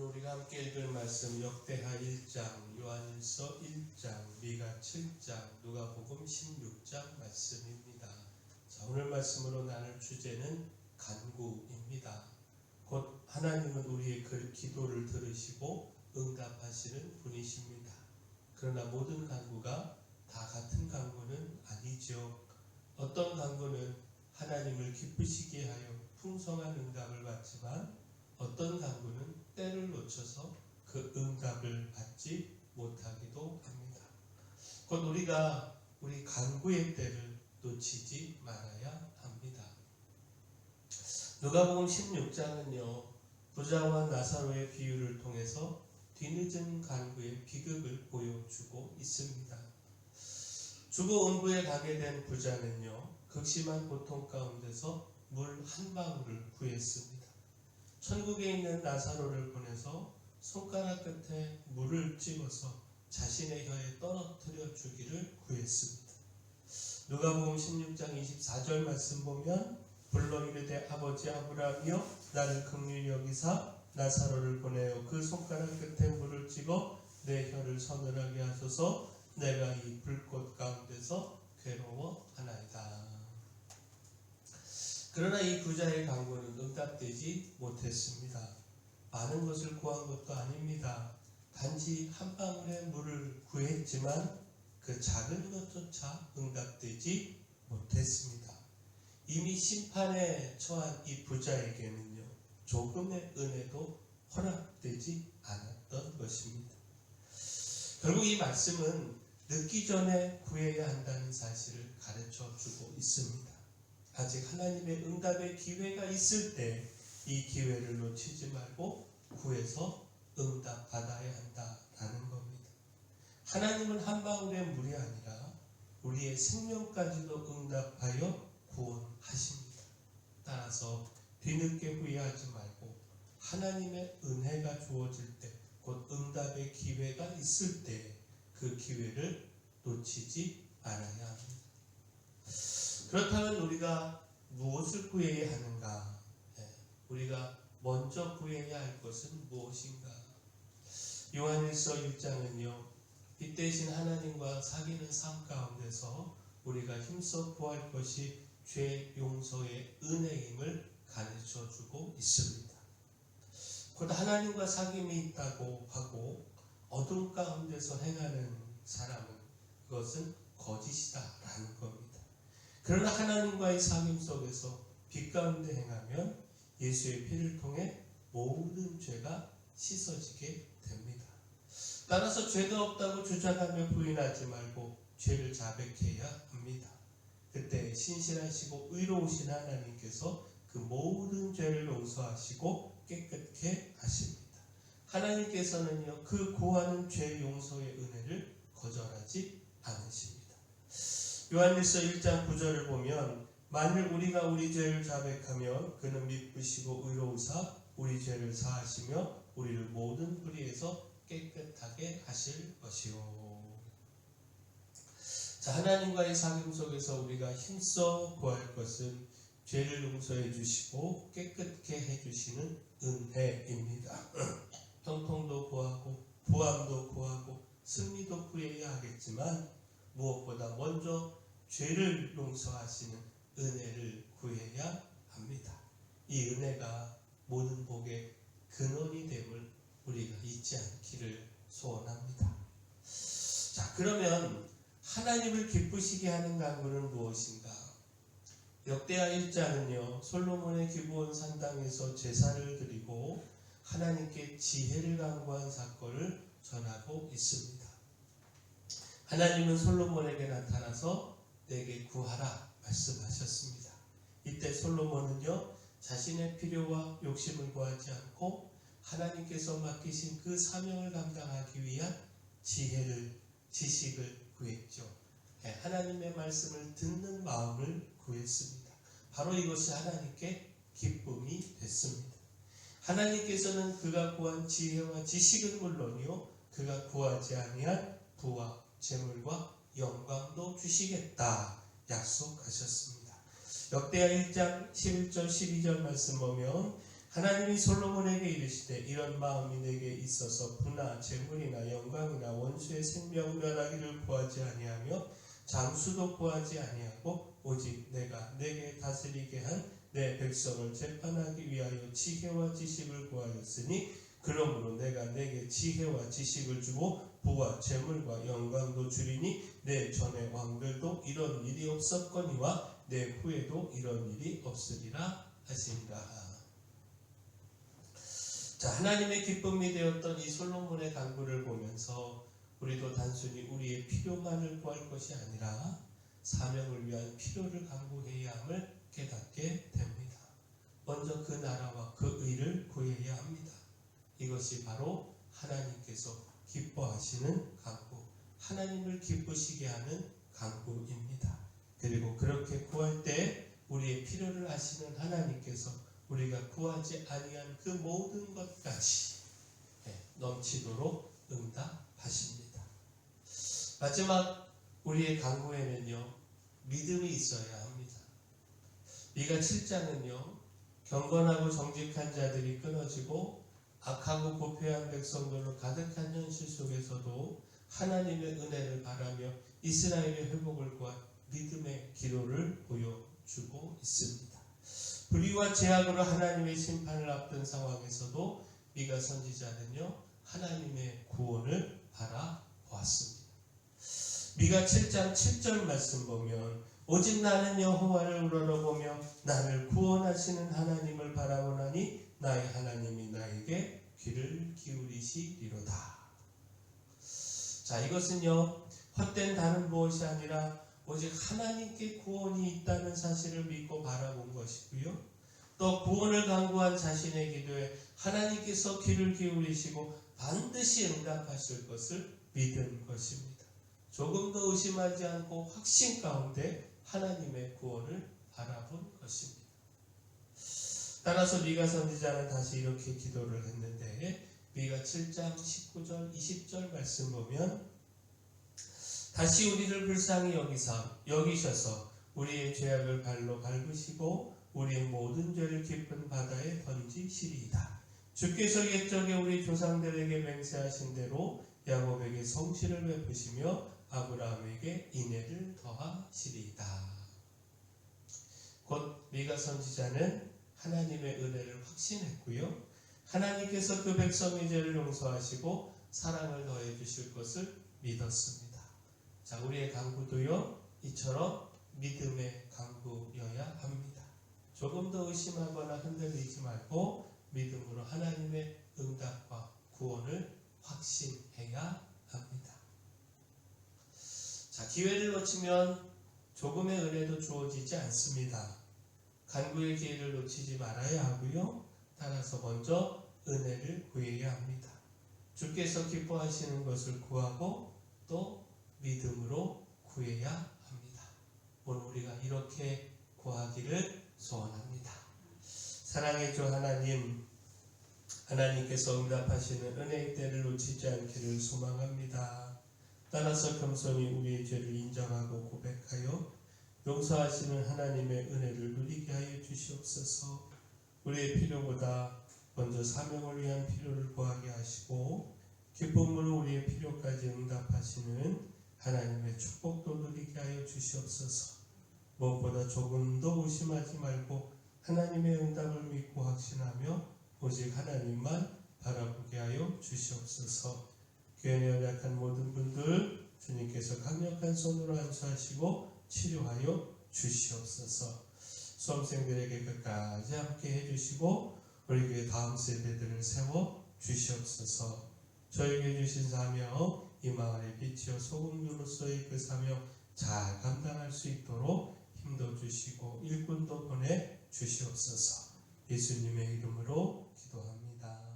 오늘 우리가 함께 읽을 말씀 역대하 1장, 요한일서 1장, 미가 7장, 누가복음 16장 말씀입니다. 자, 오늘 말씀으로 나눌 주제는 간구입니다. 곧 하나님은 우리의 그 기도를 들으시고 응답하시는 분이십니다. 그러나 모든 간구가 다 같은 간구는 아니죠. 어떤 간구는 하나님을 기쁘시게 하여 풍성한 응답을 받지만 어떤 간구는 때를 놓쳐서 그 응답을 받지 못하기도 합니다. 곧 우리가 우리 간구의 때를 놓치지 말아야 합니다. 누가복음 16장은요, 부자와 나사로의 비유를 통해서 뒤늦은 간구의 비극을 보여주고 있습니다. 주거 음부에 가게 된 부자는요, 극심한 고통 가운데서 물 한 방울을 구했습니다. 천국에 있는 나사로를 보내서 손가락 끝에 물을 찍어서 자신의 혀에 떨어뜨려 주기를 구했습니다. 누가복음 16장 24절 말씀 보면 불러 이르되 아버지 아브라함이여 나를 긍휼히 여기사 나사로를 보내어 그 손가락 끝에 물을 찍어 내 혀를 서늘하게 하소서 내가 이 불꽃 가운데서 괴로워하나이다. 그러나 이 부자의 간구는 응답되지 못했습니다. 많은 것을 구한 것도 아닙니다. 단지 한 방울의 물을 구했지만 그 작은 것조차 응답되지 못했습니다. 이미 심판에 처한 이 부자에게는요, 조금의 은혜도 허락되지 않았던 것입니다. 결국 이 말씀은 늦기 전에 구해야 한다는 사실을 가르쳐 주고 있습니다. 아직 하나님의 응답의 기회가 있을 때 이 기회를 놓치지 말고 구해서 응답 받아야 한다라는 겁니다. 하나님은 한 방울의 물이 아니라 우리의 생명까지도 응답하여 구원하십니다. 따라서 뒤늦게 후회하지 말고 하나님의 은혜가 주어질 때, 곧 응답의 기회가 있을 때 그 기회를 놓치지 말아야 합니다. 그렇다면 우리가 무엇을 구해야 하는가? 우리가 먼저 구해야 할 것은 무엇인가? 요한일서 1장은요, 빛 대신 하나님과 사귀는 삶 가운데서 우리가 힘써 구할 것이 죄 용서의 은혜임을 가르쳐 주고 있습니다. 곧 하나님과 사귐이 있다고 하고 어둠 가운데서 행하는 사람은 그것은 거짓이다라는 겁니다. 그러나 하나님과의 사귐 속에서 빛 가운데 행하면 예수의 피를 통해 모든 죄가 씻어지게 됩니다. 따라서 죄가 없다고 주장하며 부인하지 말고 죄를 자백해야 합니다. 그때 신실하시고 의로우신 하나님께서 그 모든 죄를 용서하시고 깨끗게 하십니다. 하나님께서는요, 그 구하는 죄 용서의 은혜를 거절하지 않으십니다. 요한일서 1장 9절을 보면 만일 우리가 우리 죄를 자백하면 그는 미쁘시고 의로우사 우리 죄를 사하시며 우리를 모든 불의에서 깨끗하게 하실 것이요. 자, 하나님과의 사귐 속에서 우리가 힘써 구할 것은 죄를 용서해 주시고 깨끗게 해주시는 은혜입니다. 형통도 구하고 부함도 구하고 승리도 구해야 하겠지만 무엇보다 먼저 죄를 용서하시는 은혜를 구해야 합니다. 이 은혜가 모든 복의 근원이 됨을 우리가 잊지 않기를 소원합니다. 자, 그러면 하나님을 기쁘시게 하는 간구는 무엇인가? 역대하 1장은요, 솔로몬의 기브온 산당에서 제사를 드리고 하나님께 지혜를 간구한 사건을 전하고 있습니다. 하나님은 솔로몬에게 나타나서 내게 구하라 말씀하셨습니다. 이때 솔로몬은요, 자신의 필요와 욕심을 구하지 않고 하나님께서 맡기신 그 사명을 감당하기 위한 지식을 구했죠. 하나님의 말씀을 듣는 마음을 구했습니다. 바로 이것이 하나님께 기쁨이 됐습니다. 하나님께서는 그가 구한 지혜와 지식은 물론이요, 그가 구하지 아니한 부와 재물과 영광도 주시겠다 약속하셨습니다. 역대하 1장 11절 12절 말씀 보면 하나님이 솔로몬에게 이르시되 이런 마음이 내게 있어서 부나 재물이나 영광이나 원수의 생명 멸하기를 구하지 아니하며 장수도 구하지 아니하고 오직 내가 내게 다스리게 한 내 백성을 재판하기 위하여 지혜와 지식을 구하였으니 그러므로 내가 내게 지혜와 지식을 주고 부와 재물과 영광도 주리니 내 전에 왕들도 이런 일이 없었거니와 내 후에도 이런 일이 없으리라 하시니라. 자, 하나님의 기쁨이 되었던 이 솔로몬의 간구를 보면서 우리도 단순히 우리의 필요만을 구할 것이 아니라 사명을 위한 필요를 간구해야 함을 깨닫게 됩니다. 먼저 그 나라와 그 의를 구해야 합니다. 이것이 바로 하나님께서 기뻐하시는 간구, 하나님을 기쁘시게 하는 간구입니다. 그리고 그렇게 구할 때 우리의 필요를 아시는 하나님께서 우리가 구하지 아니한 그 모든 것까지 넘치도록 응답하십니다. 마지막 우리의 간구에는요, 믿음이 있어야 합니다. 미가 7장은요, 경건하고 정직한 자들이 끊어지고 악하고 부패한 백성들로 가득한 현실 속에서도 하나님의 은혜를 바라며 이스라엘의 회복을 구한 믿음의 기도를 보여주고 있습니다. 불의와 죄악으로 하나님의 심판을 앞둔 상황에서도 미가 선지자는요, 하나님의 구원을 바라보았습니다. 미가 7장 7절 말씀 보면 오직 나는 여호와를 우러러보며 나를 구원하시는 하나님을 바라보나니 나의 하나님이 나에게 귀를 기울이시리로다. 자, 이것은요, 헛된 다른 무엇이 아니라 오직 하나님께 구원이 있다는 사실을 믿고 바라본 것이고요. 또 구원을 간구한 자신의 기도에 하나님께서 귀를 기울이시고 반드시 응답하실 것을 믿은 것입니다. 조금 더 의심하지 않고 확신 가운데 하나님의 구원을 바라본 것입니다. 따라서 미가 선지자는 다시 이렇게 기도를 했는데 미가 7장 19절 20절 말씀 보면 다시 우리를 불쌍히 여기셔서 우리의 죄악을 발로 밟으시고 우리의 모든 죄를 깊은 바다에 던지시리이다. 주께서 옛적에 우리 조상들에게 맹세하신 대로 야곱에게 성실을 베푸시며 아브라함에게 인애를 더하시리이다. 곧 미가 선지자는 하나님의 은혜를 확신했고요. 하나님께서 그 백성의 죄를 용서하시고 사랑을 더해 주실 것을 믿었습니다. 자, 우리의 간구도요, 이처럼 믿음의 간구여야 합니다. 조금 더 의심하거나 흔들리지 말고 믿음으로 하나님의 응답과 구원을 확신해야 합니다. 자, 기회를 놓치면 조금의 은혜도 주어지지 않습니다. 간구의 기회를 놓치지 말아야 하고요. 따라서 먼저 은혜를 구해야 합니다. 주께서 기뻐하시는 것을 구하고 또 믿음으로 구해야 합니다. 오늘 우리가 이렇게 구하기를 소원합니다. 사랑의 주 하나님, 하나님께서 응답하시는 은혜의 때를 놓치지 않기를 소망합니다. 따라서 겸손히 우리의 죄를 인정하고 고백하여 용서하시는 하나님의 은혜를 누리게 하여 주시옵소서. 우리의 필요보다 먼저 사명을 위한 필요를 구하게 하시고 기쁨으로 우리의 필요까지 응답하시는 하나님의 축복도 누리게 하여 주시옵소서. 무엇보다 조금도 의심하지 말고 하나님의 응답을 믿고 확신하며 오직 하나님만 바라보게 하여 주시옵소서. 교회에 연약한 모든 분들 주님께서 강력한 손으로 안수하시고 치료하여 주시옵소서. 수험생들에게 끝까지 함께 해주시고 우리 교회 다음 세대들을 세워 주시옵소서. 저에게 주신 사명, 이 마을의 빛이요 소금으로서의 그 사명 잘 감당할 수 있도록 힘도 주시고 일꾼도 보내 주시옵소서. 예수님의 이름으로 기도합니다.